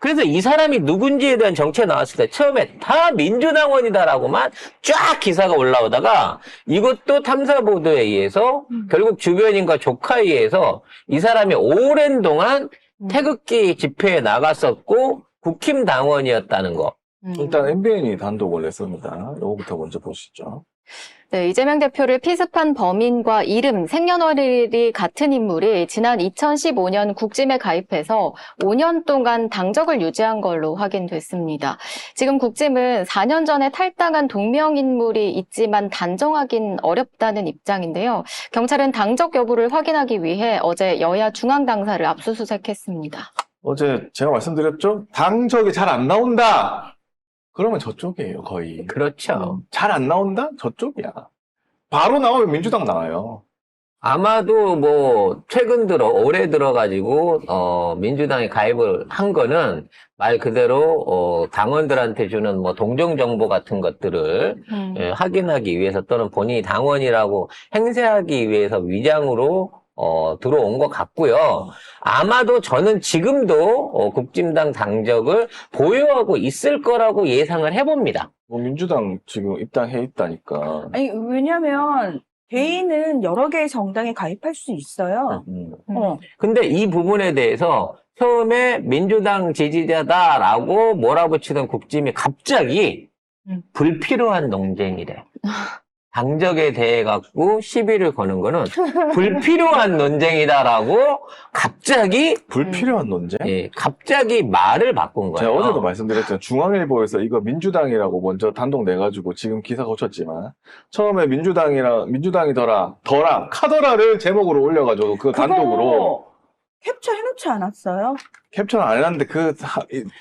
그래서 이 사람이 누군지에 대한 정체가 나왔을 때 처음에 다 민주당원이다라고만 쫙 기사가 올라오다가 이것도 탐사보도에 의해서 결국 주변인과 조카에 의해서 이 사람이 오랜 동안 태극기 집회에 나갔었고 국힘 당원이었다는 거. 일단 MBN이 단독을 냈습니다. 요거부터 먼저 보시죠. 네, 이재명 대표를 피습한 범인과 이름, 생년월일이 같은 인물이 지난 2015년 국짐에 가입해서 5년 동안 당적을 유지한 걸로 확인됐습니다. 지금 국짐은 4년 전에 탈당한 동명인물이 있지만 단정하긴 어렵다는 입장인데요. 경찰은 당적 여부를 확인하기 위해 어제 여야 중앙당사를 압수수색했습니다. 어제 제가 말씀드렸죠? 당적이 잘 안 나온다! 그러면 저쪽이에요, 거의. 그렇죠. 잘 안 나온다? 저쪽이야. 바로 나오면 민주당 나와요. 아마도 뭐 최근 들어 올해 들어가지고 민주당에 가입을 한 거는 말 그대로 당원들한테 주는 뭐 동정 정보 같은 것들을 확인하기 위해서 또는 본인이 당원이라고 행세하기 위해서 위장으로 들어온 것 같고요. 아마도 저는 지금도 국진당 당적을 보유하고 있을 거라고 예상을 해봅니다. 뭐 민주당 지금 입당해 있다니까. 아니, 왜냐면, 개인은 여러 개의 정당에 가입할 수 있어요. 근데 이 부분에 대해서 처음에 민주당 지지자다라고 몰아붙이던 국짐이 갑자기 불필요한 논쟁이래. 당적에 대해 갖고 시비를 거는 거는 불필요한 논쟁이다라고 갑자기 불필요한 논쟁? 예, 갑자기 말을 바꾼 거예요. 제가 어제도 말씀드렸잖아요. 중앙일보에서 이거 민주당이라고 먼저 단독 내가지고 지금 기사 고쳤지만 처음에 민주당이더라, 카더라를 제목으로 올려가지고 그 단독으로 캡처 해놓지 않았어요? 캡처는 안 했는데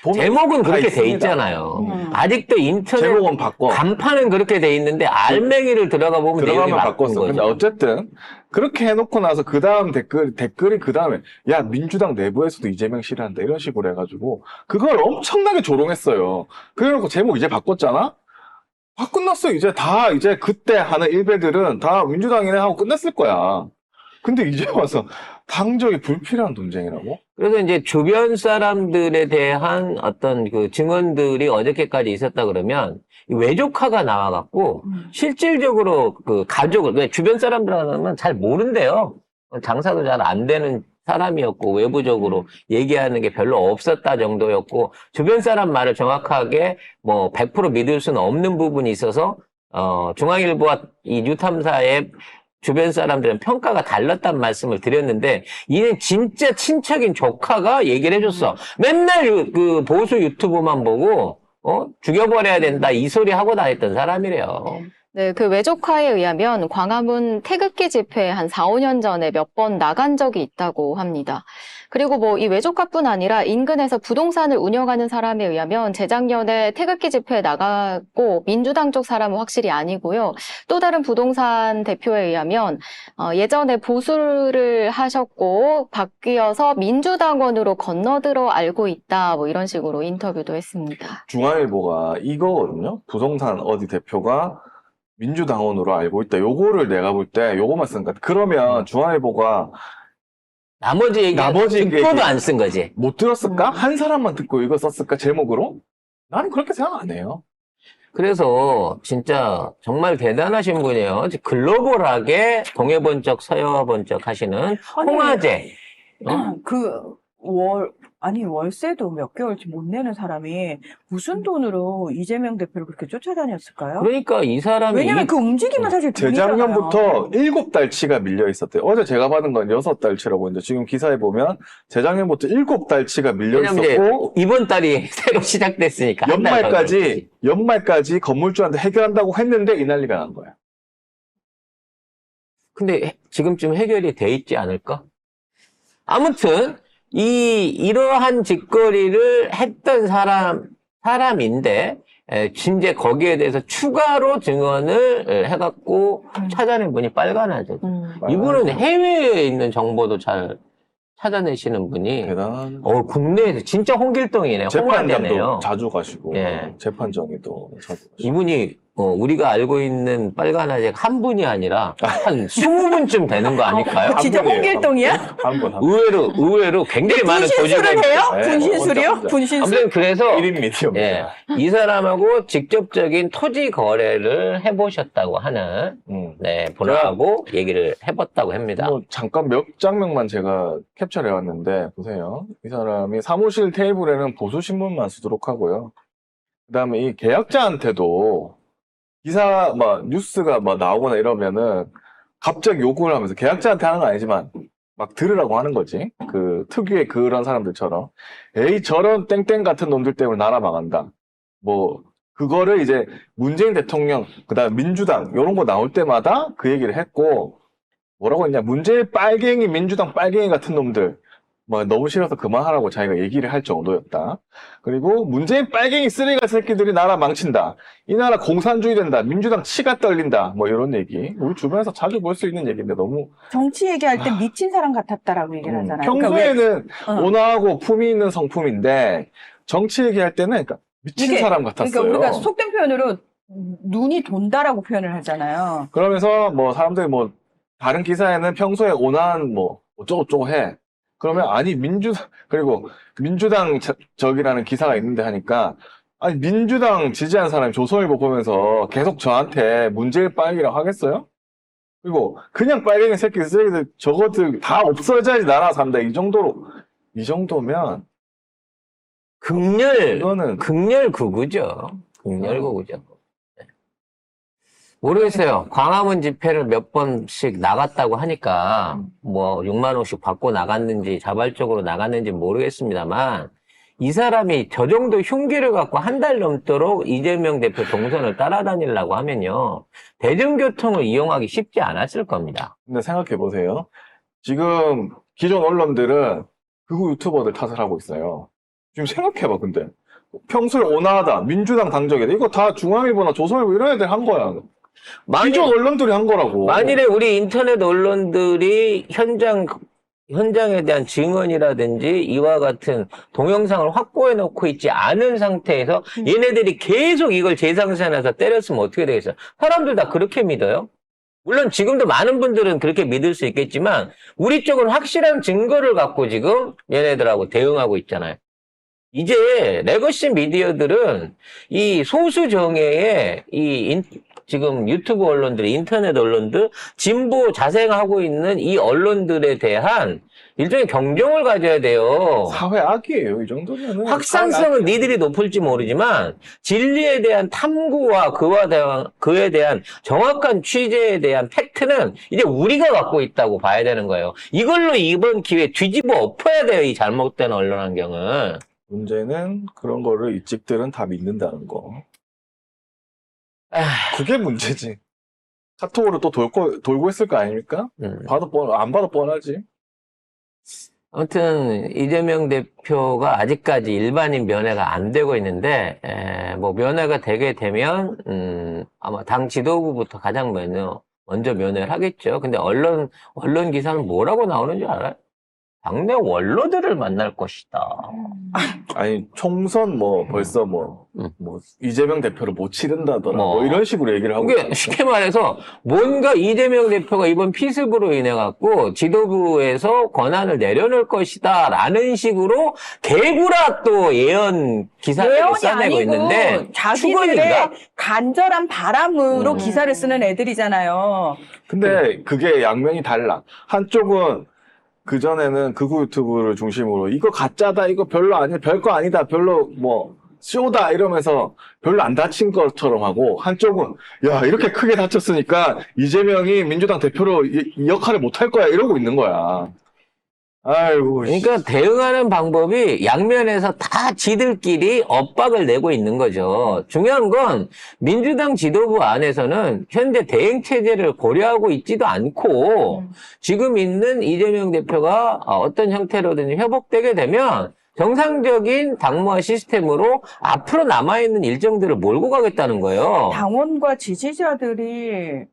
보면 제목은 다 그렇게 돼 있습니다. 있잖아요. 아직도 인터넷 제목은 바꿔. 간판은 그렇게 돼 있는데 알맹이를 들어가 보면 내용이 들어가면 바꾼 바꿨어. 거죠. 근데 어쨌든 그렇게 해놓고 나서 그 다음 댓글이 그 다음에 야 민주당 내부에서도 이재명 싫어한다 이런 식으로 해가지고 그걸 엄청나게 조롱했어요. 그래놓고 제목 이제 바꿨잖아. 끝났어. 이제 그때 하는 일배들은 다 민주당이네 하고 끝났을 거야. 근데 이제 와서 당적이 불필요한 논쟁이라고? 그래서 이제 주변 사람들에 대한 어떤 그 증언들이 어저께까지 있었다 그러면 외조카가 나와갖고 실질적으로 그 가족을 왜 주변 사람들하고는 잘 모른대요. 장사도 잘 안 되는 사람이었고 외부적으로 얘기하는 게 별로 없었다 정도였고 주변 사람 말을 정확하게 뭐 100% 믿을 수는 없는 부분이 있어서 중앙일보와 이 뉴탐사의 주변 사람들은 평가가 달랐단 말씀을 드렸는데 이는 진짜 친척인 조카가 얘기를 해줬어. 맨날 그 보수 유튜브만 보고 죽여버려야 된다 이 소리 하고 다녔던 사람이래요. 네, 그 외조카에 의하면 광화문 태극기 집회에 한 4, 5년 전에 몇 번 나간 적이 있다고 합니다. 그리고 뭐 이 외조카뿐 아니라 인근에서 부동산을 운영하는 사람에 의하면 재작년에 태극기 집회에 나가고 민주당 쪽 사람은 확실히 아니고요. 또 다른 부동산 대표에 의하면 예전에 보수를 하셨고 바뀌어서 민주당원으로 건너들어 알고 있다. 뭐 이런 식으로 인터뷰도 했습니다. 중앙일보가 이거거든요. 부동산 어디 대표가 민주당원으로 알고 있다. 요거를 내가 볼 때 요거만 쓴 것 같아. 그러면 중앙일보가 나머지 얘기 듣고도 안 쓴 거지. 못 들었을까? 한 사람만 듣고 이거 썼을까? 제목으로? 나는 그렇게 생각 안 해요. 그래서 진짜 정말 대단하신 분이에요. 글로벌하게 동해번쩍 서해번쩍 하시는 홍화제. 월세도 몇 개월치 못 내는 사람이 무슨 돈으로 이재명 대표를 그렇게 쫓아다녔을까요? 그러니까 이 사람이 왜냐면 그 움직임은 사실 돈이잖아요. 재작년부터 7달치가 밀려 있었대요. 어제 제가 받은 건 6달치라고 했는데 지금 기사에 보면 재작년부터 7달치가 밀려 있었고 이번 달이 새로 시작됐으니까 연말까지 건물주한테 해결한다고 했는데 이 난리가 난 거야. 근데 지금쯤 해결이 돼 있지 않을까? 아무튼 이러한 짓거리를 했던 사람인데 진짜 거기에 대해서 추가로 증언을 해갖고 찾아낸 분이 빨간아죠. 이분은 해외에 있는 정보도 잘 찾아내시는 분이 대단한. 국내에서 진짜 홍길동이네요. 재판장도 홍화대네요. 자주 가시고 예. 재판정에도 자주 가시고. 이분이 우리가 알고 있는 빨간 아재가 한 분이 아니라 한 20분쯤 되는 거 아닐까요? 진짜 한 분이에요. 홍길동이야? 한 번. 의외로 굉장히 많은 분신술을 조직을 해요? 네, 분신술이요? 혼자. 분신술? 아무튼 그래서 1인 미디어입니다. 예, 이 사람하고 직접적인 토지 거래를 해보셨다고 하는 분하고 얘기를 해봤다고 합니다. 뭐 잠깐 몇 장면만 제가 캡처를 해왔는데 보세요. 이 사람이 사무실 테이블에는 보수 신문만 쓰도록 하고요. 그다음에 이 계약자한테도 기사 뉴스가 나오거나 이러면은 갑자기 요구를 하면서 계약자한테 하는 건 아니지만 막 들으라고 하는 거지. 그 특유의 그런 사람들처럼 에이 저런 땡땡 같은 놈들 때문에 나라 망한다. 뭐 그거를 이제 문재인 대통령 그다음 민주당 이런 거 나올 때마다 그 얘기를 했고 뭐라고 했냐 문재인 빨갱이 민주당 빨갱이 같은 놈들 너무 싫어서 그만하라고 자기가 얘기를 할 정도였다. 그리고 문재인 빨갱이 쓰레기 새끼들이 나라 망친다. 이 나라 공산주의 된다. 민주당 치가 떨린다. 뭐 이런 얘기. 우리 주변에서 자주 볼 수 있는 얘기인데 너무 정치 얘기할 때 미친 사람 같았다라고 얘기를 하잖아요. 평소에는 그러니까 온화하고 품위 있는 성품인데 정치 얘기할 때는 그러니까 미친 이게, 사람 같았어요. 그러니까 우리가 속된 표현으로 눈이 돈다라고 표현을 하잖아요. 그러면서 사람들이 다른 기사에는 평소에 온화한 어쩌고저쩌고 해. 그러면 아니 그리고 민주당 적이라는 기사가 있는데 하니까 아니 민주당 지지한 사람이 조선일보 보면서 계속 저한테 문재인 빨갱이라고 하겠어요? 그리고 그냥 빨갱이 새끼 쓰레기들 저것들 다 없어져야지 나라 산다 이 정도면 이거는 극렬 극우죠. 극렬 극우죠. 모르겠어요. 광화문 집회를 몇 번씩 나갔다고 하니까 6만 원씩 받고 나갔는지 자발적으로 나갔는지 모르겠습니다만 이 사람이 저 정도 흉기를 갖고 한 달 넘도록 이재명 대표 동선을 따라다니려고 하면요. 대중교통을 이용하기 쉽지 않았을 겁니다. 근데 생각해 보세요. 지금 기존 언론들은 극우 유튜버들 탓을 하고 있어요. 지금 생각해봐 근데 평소에 온화하다 민주당 당적이다 이거 다 중앙일보나 조선일보 이런 애들 한 거야. 기존 언론들이 한 거라고. 만일에 우리 인터넷 언론들이 현장에 대한 증언이라든지 이와 같은 동영상을 확보해 놓고 있지 않은 상태에서 얘네들이 계속 이걸 재생산해서 때렸으면 어떻게 되겠어요? 사람들 다 그렇게 믿어요? 물론 지금도 많은 분들은 그렇게 믿을 수 있겠지만 우리 쪽은 확실한 증거를 갖고 지금 얘네들하고 대응하고 있잖아요. 이제 레거시 미디어들은 이 소수 정예의 지금 유튜브 언론들, 인터넷 언론들, 진보 자생하고 있는 이 언론들에 대한 일종의 경종을 가져야 돼요. 사회 악이에요. 이 정도면은. 확산성은 니들이 높을지 모르지만 진리에 대한 탐구와 그에 대한 정확한 취재에 대한 팩트는 이제 우리가 갖고 있다고 봐야 되는 거예요. 이걸로 이번 기회에 뒤집어 엎어야 돼요. 이 잘못된 언론 환경을. 문제는 그런 거를 이 찍들은 다 믿는다는 거. 그게 문제지. 카톡으로 또 돌고 있을 거 아닙니까? 안 봐도 뻔하지. 아무튼 이재명 대표가 아직까지 일반인 면회가 안 되고 있는데 면회가 되게 되면 아마 당 지도부부터 가장 먼저 면회를 하겠죠. 근데 언론 기사는 뭐라고 나오는지 알아요? 당내 원로들을 만날 것이다. 아니 총선 벌써 이재명 대표를 못 치른다더라. 이런 식으로 얘기를 하고. 이게 쉽게 말해서 뭔가 이재명 대표가 이번 피습으로 인해 갖고 지도부에서 권한을 내려놓을 것이다라는 식으로 개구라 또 예언 기사를 예언이 써내고 아니고 있는데 자기들의 추건인가? 간절한 바람으로 기사를 쓰는 애들이잖아요. 근데 그게 양면이 달라. 한쪽은 그전에는 극우 유튜브를 중심으로 이거 가짜다, 이거 별로 아니야, 별거 아니다, 별로 쇼다 이러면서 별로 안 다친 것처럼 하고, 한쪽은 야 이렇게 크게 다쳤으니까 이재명이 민주당 대표로 이 역할을 못할 거야 이러고 있는 거야. 아이고. 그러니까 대응하는 방법이 양면에서 다 지들끼리 엇박을 내고 있는 거죠. 중요한 건 민주당 지도부 안에서는 현재 대행 체제를 고려하고 있지도 않고 지금 있는 이재명 대표가 어떤 형태로든 회복되게 되면 정상적인 당무화 시스템으로 앞으로 남아있는 일정들을 몰고 가겠다는 거예요. 당원과 지지자들이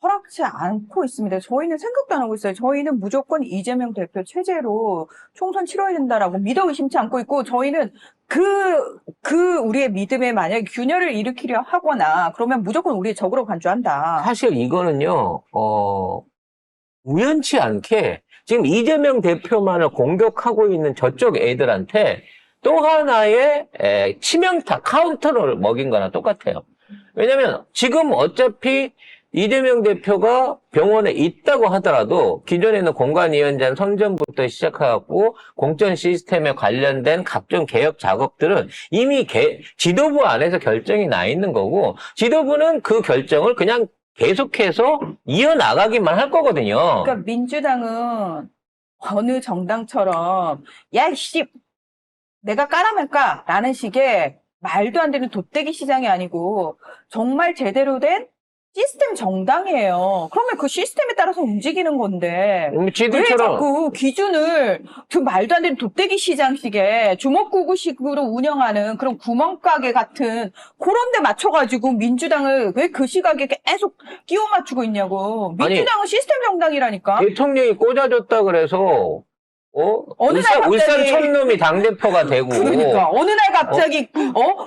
허락치 않고 있습니다. 저희는 생각도 안 하고 있어요. 저희는 무조건 이재명 대표 체제로 총선 치러야 된다라고 믿어 의심치 않고 있고, 저희는 우리의 믿음에 만약에 균열을 일으키려 하거나 그러면 무조건 우리의 적으로 간주한다. 사실 이거는요, 우연치 않게 지금 이재명 대표만을 공격하고 있는 저쪽 애들한테 또 하나의 치명타, 카운터를 먹인 거나 똑같아요. 왜냐면 지금 어차피 이재명 대표가 병원에 있다고 하더라도 기존에는 공관위원장 선정부터 시작해갖고 공천 시스템에 관련된 각종 개혁 작업들은 이미 지도부 안에서 결정이 나 있는 거고, 지도부는 그 결정을 그냥 계속해서 이어나가기만 할 거거든요. 그러니까 민주당은 어느 정당처럼 야 이씨 내가 까라면까 라는 식의 말도 안 되는 돗대기 시장이 아니고 정말 제대로 된 시스템 정당이에요. 그러면 그 시스템에 따라서 움직이는 건데 왜 지들처럼 자꾸 기준을 그 말도 안 되는 돗대기 시장식의 주먹구구식으로 운영하는 그런 구멍가게 같은 그런 데 맞춰가지고 민주당을 왜 그 시각에 계속 끼워 맞추고 있냐고. 민주당은 시스템 정당이라니까. 대통령이 꽂아줬다 그래서 어느 날 갑자기 울산 촌놈이 당대표가 되고. 그러니까 어느 날 갑자기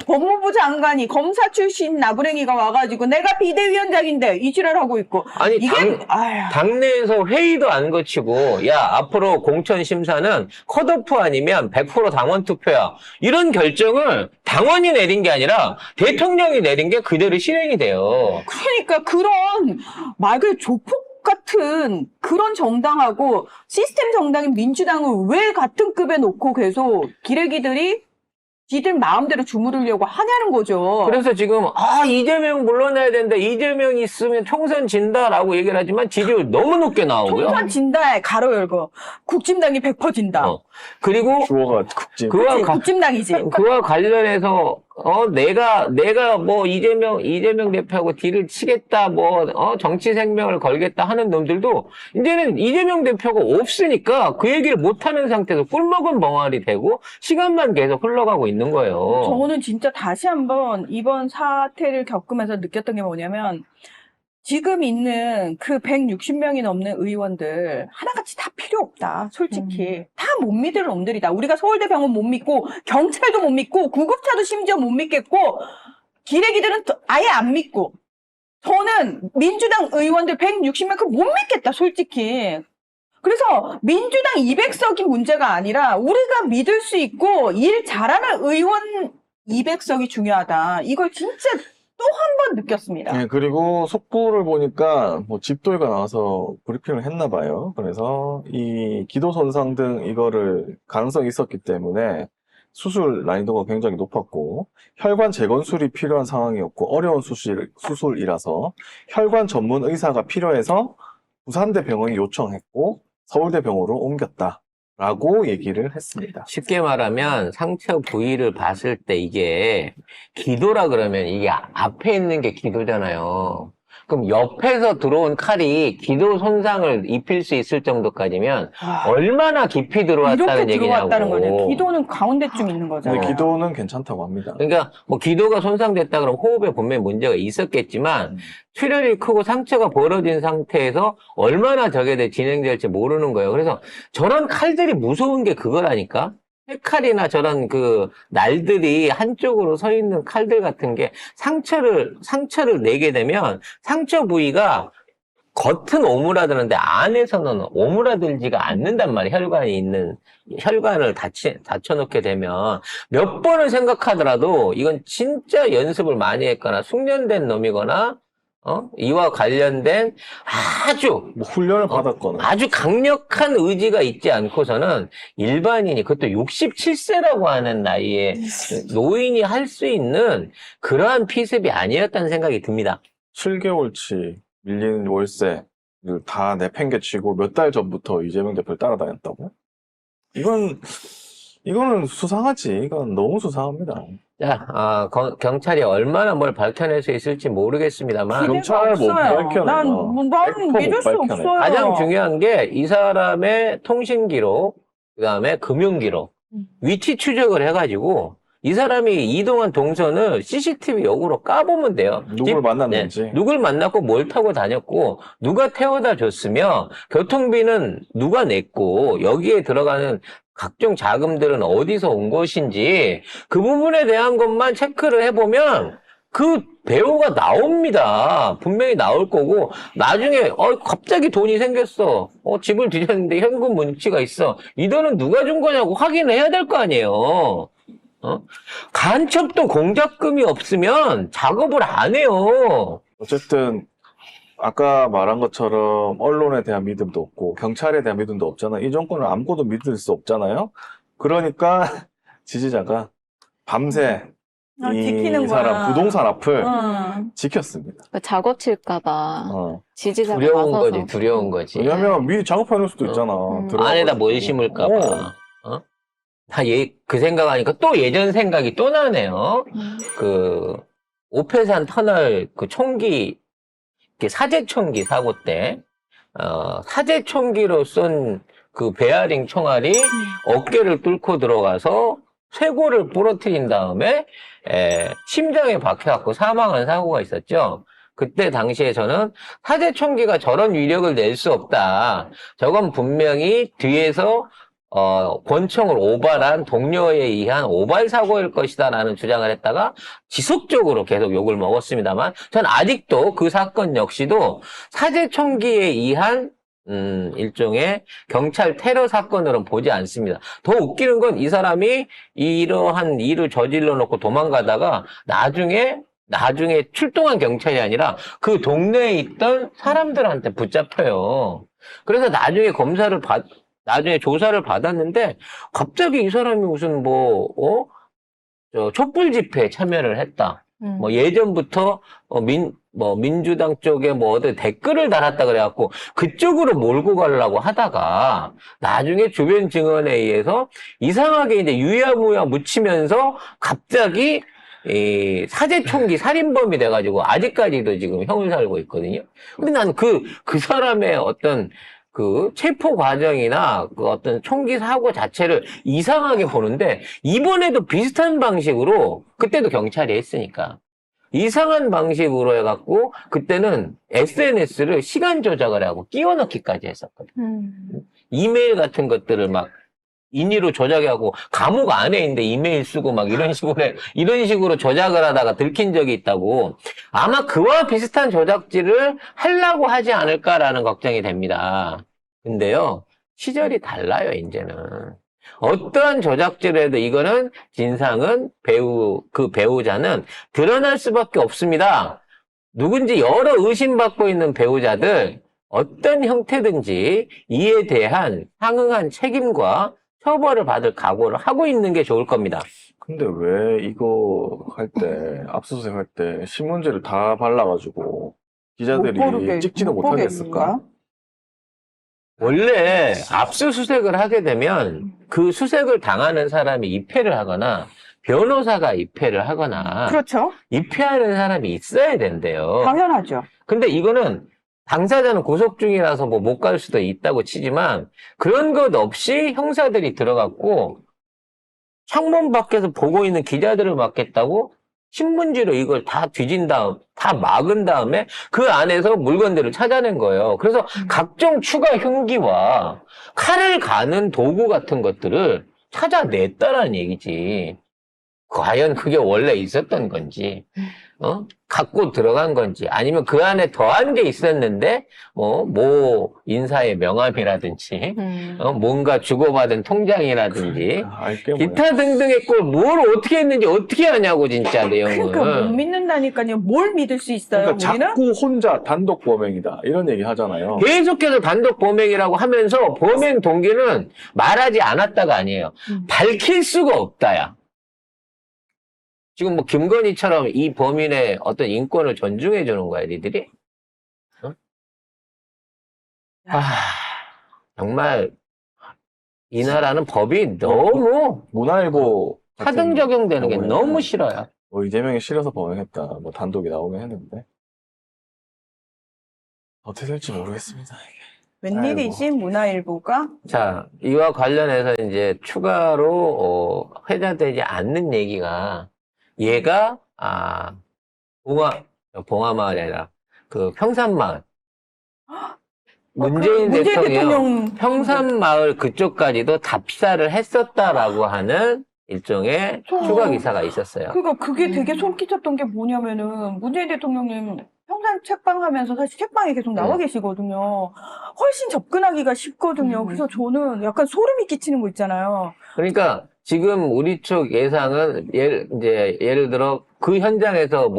법무부 장관이 검사 출신 나부랭이가 와가지고 내가 비대위원장인데 이 지랄하고 있고. 아니 이게 아휴. 당내에서 회의도 안 거치고, 야 앞으로 공천 심사는 컷오프 아니면 100% 당원 투표야, 이런 결정을 당원이 내린 게 아니라 대통령이 내린 게 그대로 실행이 돼요. 그러니까 그런 말 그대로 조폭 같은 그런 정당하고 시스템 정당인 민주당을 왜 같은 급에 놓고 계속 기레기들이 지들 마음대로 주무르려고 하냐는 거죠. 그래서 지금 이재명 물러나야 된다, 이재명이 있으면 총선 진다라고 얘기를 하지만 지지율 너무 높게 나오고요. 총선 진다에 가로 열고 국진당이 100% 진다. 그리고 주어가 국진. 그치, 국진당이지. 그와 관련해서 내가 뭐 이재명 대표하고 딜을 치겠다, 정치 생명을 걸겠다 하는 놈들도 이제는 이재명 대표가 없으니까 그 얘기를 못 하는 상태에서 꿀먹은 벙어리 되고 시간만 계속 흘러가고 있는 거예요. 저는 진짜 다시 한번 이번 사태를 겪으면서 느꼈던 게 뭐냐면, 지금 있는 그 160명이 넘는 의원들 하나같이 다 필요 없다. 솔직히 다 못 믿을 놈들이다. 우리가 서울대병원 못 믿고 경찰도 못 믿고 구급차도 심지어 못 믿겠고 기레기들은 아예 안 믿고, 저는 민주당 의원들 160명 못 믿겠다 솔직히. 그래서 민주당 200석이 문제가 아니라 우리가 믿을 수 있고 일 잘하는 의원 200석이 중요하다. 이걸 진짜 또 한 번 느꼈습니다. 네, 그리고 속보를 보니까 뭐 집도의가 나와서 브리핑을 했나 봐요. 그래서 이 기도 손상 등 이거를 가능성이 있었기 때문에 수술 난이도가 굉장히 높았고 혈관 재건술이 필요한 상황이었고 어려운 수술이라서 혈관 전문 의사가 필요해서 부산대 병원이 요청했고 서울대 병원으로 옮겼다 라고 얘기를 했습니다. 쉽게 말하면 상처 부위를 봤을 때 이게 기도라 그러면 이게 앞에 있는 게 기도잖아요. 그럼 옆에서 들어온 칼이 기도 손상을 입힐 수 있을 정도까지면 얼마나 깊이 들어왔다는 이렇게 얘기냐고. 들어왔다는 거죠. 기도는 가운데쯤 있는 거잖아요. 근데 기도는 괜찮다고 합니다. 그러니까 뭐 기도가 손상됐다 그러면 호흡에 분명히 문제가 있었겠지만 출혈이 크고 상처가 벌어진 상태에서 얼마나 저게 진행될지 모르는 거예요. 그래서 저런 칼들이 무서운 게 그거라니까. 칼이나 저런 그 날들이 한쪽으로 서 있는 칼들 같은 게 상처를 내게 되면 상처 부위가 겉은 오므라드는데 안에서는 오므라들지가 않는단 말이에요. 혈관을 닫혀놓게 되면 몇 번을 생각하더라도 이건 진짜 연습을 많이 했거나 숙련된 놈이거나 이와 관련된 뭐 훈련을 받았거나 아주 강력한 의지가 있지 않고서는 일반인이, 그것도 67세라고 하는 나이에 노인이 할 수 있는 그러한 피습이 아니었다는 생각이 듭니다. 7개월치 밀린 월세를 다 내팽개치고 몇 달 전부터 이재명 대표를 따라다녔다고? 이거는 수상하지. 이건 너무 수상합니다. 자, 경찰이 얼마나 뭘 밝혀낼 수 있을지 모르겠습니다만 경찰 못 밝혀내요. 난 100% 믿을 수 못 밝혀내요. 없어요. 가장 중요한 게 이 사람의 통신 기록, 그다음에 금융 기록, 위치 추적을 해가지고 이 사람이 이동한 동선을 CCTV 역으로 까보면 돼요. 누굴 만났는지. 누굴 만났고 뭘 타고 다녔고 누가 태워다 줬으며 교통비는 누가 냈고 여기에 들어가는 각종 자금들은 어디서 온 것인지 그 부분에 대한 것만 체크를 해보면 그 배우가 나옵니다. 분명히 나올 거고 나중에 갑자기 돈이 생겼어. 집을 뒤졌는데 현금 문치가 있어. 이 돈은 누가 준 거냐고 확인을 해야 될 거 아니에요. 간첩도 공작금이 없으면 작업을 안 해요. 어쨌든 아까 말한 것처럼 언론에 대한 믿음도 없고 경찰에 대한 믿음도 없잖아. 이 정권을 아무것도 믿을 수 없잖아요. 그러니까 지지자가 밤새 이 지키는 사람 거야. 부동산 앞을 지켰습니다. 그러니까 작업 칠까봐 지지자가 두려운 나서서. 거지, 두려운 거지. 왜냐면 미리 작업해 놓을 수도 있잖아. 안에다 뭘 심을까봐. 그 생각하니까 또 예전 생각이 또 나네요. 그, 오페산 터널 그 총기, 사제총기 사고 때, 사제총기로 쏜 그 베어링 총알이 어깨를 뚫고 들어가서 쇄골을 부러뜨린 다음에, 심장에 박혀갖고 사망한 사고가 있었죠. 그때 당시에 저는 사제총기가 저런 위력을 낼 수 없다. 저건 분명히 뒤에서 권총을 오발한 동료에 의한 오발 사고일 것이다라는 주장을 했다가 지속적으로 계속 욕을 먹었습니다만 전 아직도 그 사건 역시도 사제총기에 의한 일종의 경찰 테러 사건으로는 보지 않습니다. 더 웃기는 건 이 사람이 이러한 일을 저질러 놓고 도망가다가 나중에 출동한 경찰이 아니라 그 동네에 있던 사람들한테 붙잡혀요. 그래서 나중에 조사를 받았는데, 갑자기 이 사람이 무슨 촛불 집회에 참여를 했다. 예전부터, 민주당 쪽에 어디 댓글을 달았다 그래갖고, 그쪽으로 몰고 가려고 하다가, 나중에 주변 증언에 의해서 이상하게 이제 유야무야 묻히면서 갑자기, 사제총기 살인범이 돼가지고, 아직까지도 지금 형을 살고 있거든요. 근데 난 그 사람의 어떤, 그 체포 과정이나 그 어떤 총기 사고 자체를 이상하게 보는데 이번에도 비슷한 방식으로 그때도 경찰이 했으니까 이상한 방식으로 해갖고 그때는 SNS를 시간 조작을 하고 끼워 넣기까지 했었거든. 이메일 같은 것들을 막 인위로 조작하고 감옥 안에 있는데 이메일 쓰고 막 이런 식으로 조작을 하다가 들킨 적이 있다고. 아마 그와 비슷한 조작질을 하려고 하지 않을까라는 걱정이 됩니다. 근데요, 시절이 달라요, 이제는. 어떠한 조작질을 해도 이거는 진상은 그 배우자는 드러날 수밖에 없습니다. 누군지 여러 의심받고 있는 배우자들, 어떤 형태든지 이에 대한 상응한 책임과 처벌을 받을 각오를 하고 있는 게 좋을 겁니다. 근데 왜 이거 할 때, 압수수색 할 때 신문지를 다 발라가지고 기자들이 찍지도 못하겠을까? 원래 압수수색을 하게 되면 그 수색을 당하는 사람이 입회를 하거나 변호사가 입회를 하거나 그렇죠. 입회하는 사람이 있어야 된대요. 당연하죠. 근데 이거는 당사자는 구속 중이라서 못 갈 수도 있다고 치지만 그런 것 없이 형사들이 들어갔고 창문 밖에서 보고 있는 기자들을 막겠다고 신문지로 이걸 다 다 막은 다음에 그 안에서 물건들을 찾아낸 거예요. 그래서 각종 추가 흉기와 칼을 가는 도구 같은 것들을 찾아냈다라는 얘기지. 과연 그게 원래 있었던 건지, 갖고 들어간 건지, 아니면 그 안에 더한 게 있었는데, 모 인사의 명함이라든지, 뭔가 주고받은 통장이라든지, 알게 뭐야. 기타 등등의 뭘 어떻게 했는지 어떻게 하냐고, 진짜, 내용을. 그러니까 못 믿는다니까요. 뭘 믿을 수 있어요, 그러니까 우리는? 자꾸 혼자 단독 범행이다 이런 얘기 하잖아요. 계속해서 단독 범행이라고 하면서 범행 동기는 말하지 않았다가 아니에요. 밝힐 수가 없다야. 지금 김건희처럼 이 범인의 어떤 인권을 존중해 주는 거야, 니들이? 정말 이 나라는 법이 너무 문화일보 같은 사등 적용되는 게 경우에는 너무 싫어요. 이재명이 싫어서 범행했다. 단독이 나오긴 했는데 어떻게 될지 모르겠습니다. 이게. 웬일이지 문화일보가? 자, 이와 관련해서 이제 추가로 회자되지 않는 얘기가 얘가 봉화마을이 아니라 그 평산마을. 문재인 대통령 평산마을 그쪽까지도 답사를 했었다라고 하는 일종의 추가 기사가 있었어요. 그러니까 그게 되게 솔깃했던 게 뭐냐면은 문재인 대통령님 평산 책방 하면서 사실 책방에 계속 나와 계시거든요. 훨씬 접근하기가 쉽거든요. 그래서 저는 약간 소름이 끼치는 거 있잖아요. 그러니까 지금 우리 쪽 예상은 예를 들어 그 현장에서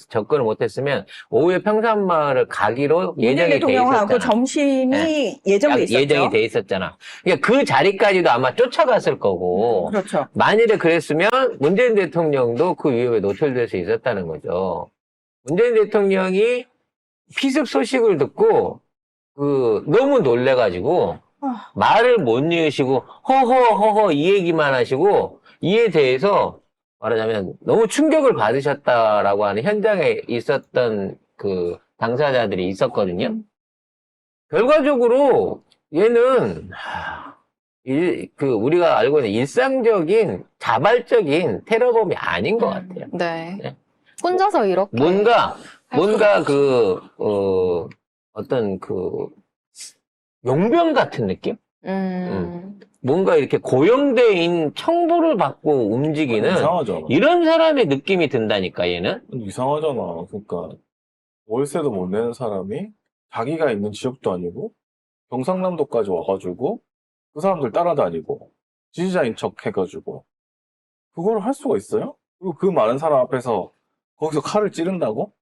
접근을 못했으면 오후에 평산마을을 가기로 문재인 예정이 돼 대통령하고 있었잖아. 점심이 예정돼 있었죠. 예정이 돼 있었잖아. 그러니까 그 자리까지도 아마 쫓아갔을 거고. 그렇죠. 만일에 그랬으면 문재인 대통령도 그 위협에 노출될 수 있었다는 거죠. 문재인 대통령이 피습 소식을 듣고 너무 놀래가지고 말을 못 이으시고 허허 이 얘기만 하시고 이에 대해서 말하자면 너무 충격을 받으셨다라고 하는 현장에 있었던 그 당사자들이 있었거든요. 결과적으로 얘는 우리가 알고 있는 일상적인 자발적인 테러범이 아닌 것 같아요. 네. 네. 혼자서 이렇게. 뭔가 어떤 용병 같은 느낌? 뭔가 이렇게 고용돼 있는 청부를 받고 움직이는 이상하잖아. 이런 사람의 느낌이 든다니까, 얘는. 이상하잖아. 그러니까 월세도 못 내는 사람이 자기가 있는 지역도 아니고 경상남도까지 와가지고 그 사람들 따라다니고 지지자인 척 해가지고 그걸 할 수가 있어요? 그리고 그 많은 사람 앞에서 거기서 칼을 찌른다고?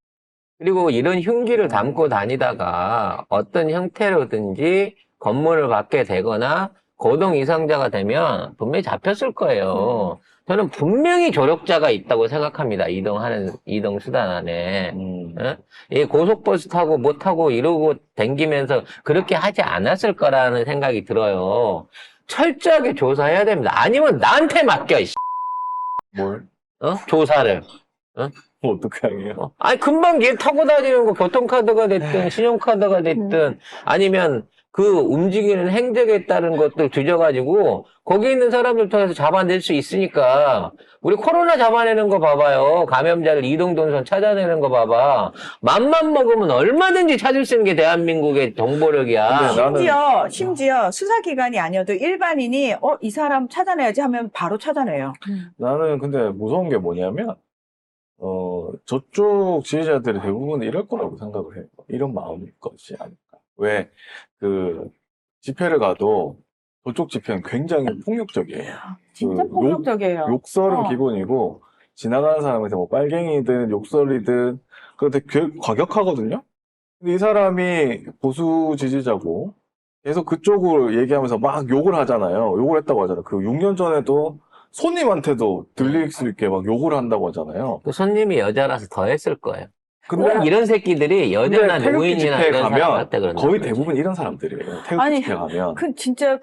그리고 이런 흉기를 담고 다니다가 어떤 형태로든지 검문을 받게 되거나 고동 이상자가 되면 분명히 잡혔을 거예요. 저는 분명히 조력자가 있다고 생각합니다. 이동 수단 안에. 예? 이 고속버스 타고 못 타고 이러고 댕기면서 그렇게 하지 않았을 거라는 생각이 들어요. 철저하게 조사해야 됩니다. 아니면 나한테 맡겨, 뭘? 조사를. 어떻게 하게요? 아니, 금방 얘 타고 다니는 거 교통카드가 됐든, 신용카드가 됐든, 아니면 그 움직이는 행적에 따른 것들 뒤져가지고, 거기 있는 사람들 통해서 잡아낼 수 있으니까, 우리 코로나 잡아내는 거 봐봐요. 감염자를 이동동선 찾아내는 거 봐봐. 맘만 먹으면 얼마든지 찾을 수 있는 게 대한민국의 정보력이야. 근데 나는 심지어 수사기관이 아니어도 일반인이 이 사람 찾아내야지 하면 바로 찾아내요. 나는 근데 무서운 게 뭐냐면 저쪽 지지자들이 대부분 이럴 거라고 생각을 해요. 이런 마음일 것이 아닐까. 왜 집회를 가도 저쪽 집회는 굉장히 폭력적이에요. 진짜 폭력적이에요. 욕설은 기본이고 지나가는 사람한테 뭐 빨갱이든 욕설이든 그런데 과격하거든요. 근데 이 사람이 보수 지지자고 계속 그쪽을 얘기하면서 막 욕을 하잖아요. 욕을 했다고 하잖아요. 그 6년 전에도 손님한테도 들릴 수 있게 막 욕을 한다고 하잖아요. 그 손님이 여자라서 더 했을 거예요. 근데 이런 새끼들이 여자나 태극기 노인이나 집회에 이런 사람한테 가면 그런다. 거의 대부분 이런 사람들이에요. 태극기 집회 가면. 진짜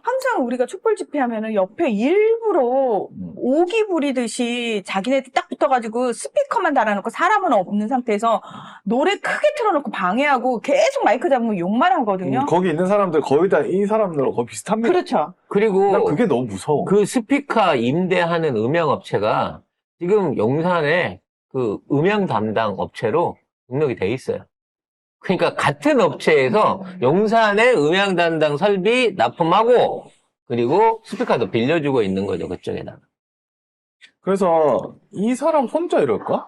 항상 우리가 촛불 집회 하면은 옆에 일부러 오기 부리듯이 자기네들 딱 붙어가지고 스피커만 달아놓고 사람은 없는 상태에서 노래 크게 틀어놓고 방해하고 계속 마이크 잡으면 욕만 하거든요. 거기 있는 사람들 거의 다 이 사람들하고 거의 비슷합니다. 그렇죠. 그리고 난 그게 너무 무서워. 그 스피커 임대하는 음향업체가 지금 용산에 그 음향 담당 업체로 등록이 돼 있어요. 그러니까 같은 업체에서 용산에 음향 담당 설비 납품하고 그리고 스피커도 빌려주고 있는 거죠, 그쪽에다가. 그래서 이 사람 혼자 이럴까?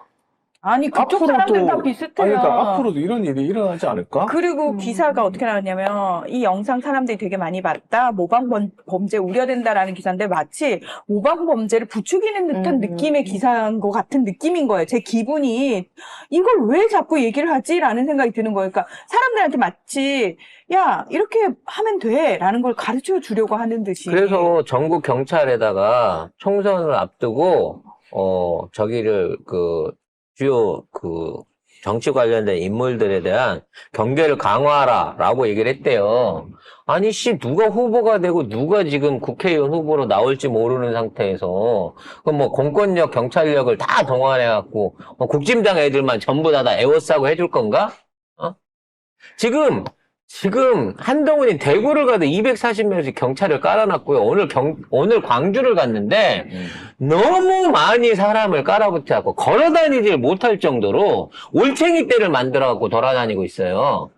아니 그쪽 사람들 다 비슷해요. 그러니까 앞으로도 이런 일이 일어나지 않을까? 그리고 기사가 어떻게 나왔냐면 이 영상 사람들이 되게 많이 봤다. 모방 범죄 우려된다라는 기사인데 마치 모방 범죄를 부추기는 듯한 느낌의 기사인 것 같은 느낌인 거예요. 제 기분이 이걸 왜 자꾸 얘기를 하지라는 생각이 드는 거예요. 그러니까 사람들한테 마치 야 이렇게 하면 돼라는 걸 가르쳐 주려고 하는 듯이. 그래서 전국 경찰에다가 총선을 앞두고 저기를 주요 정치 관련된 인물들에 대한 경계를 강화하라라고 얘기를 했대요. 아니 누가 후보가 되고 누가 지금 국회의원 후보로 나올지 모르는 상태에서 그럼 뭐 공권력, 경찰력을 다 동원해갖고 국진당 애들만 전부 다 애워싸고 해줄 건가? 지금 지금 한동훈이 대구를 가도 240명씩 경찰을 깔아놨고요. 오늘 광주를 갔는데 너무 많이 사람을 깔아붙여갖고 걸어다니질 못할 정도로 올챙이 떼를 만들어갖고 돌아다니고 있어요.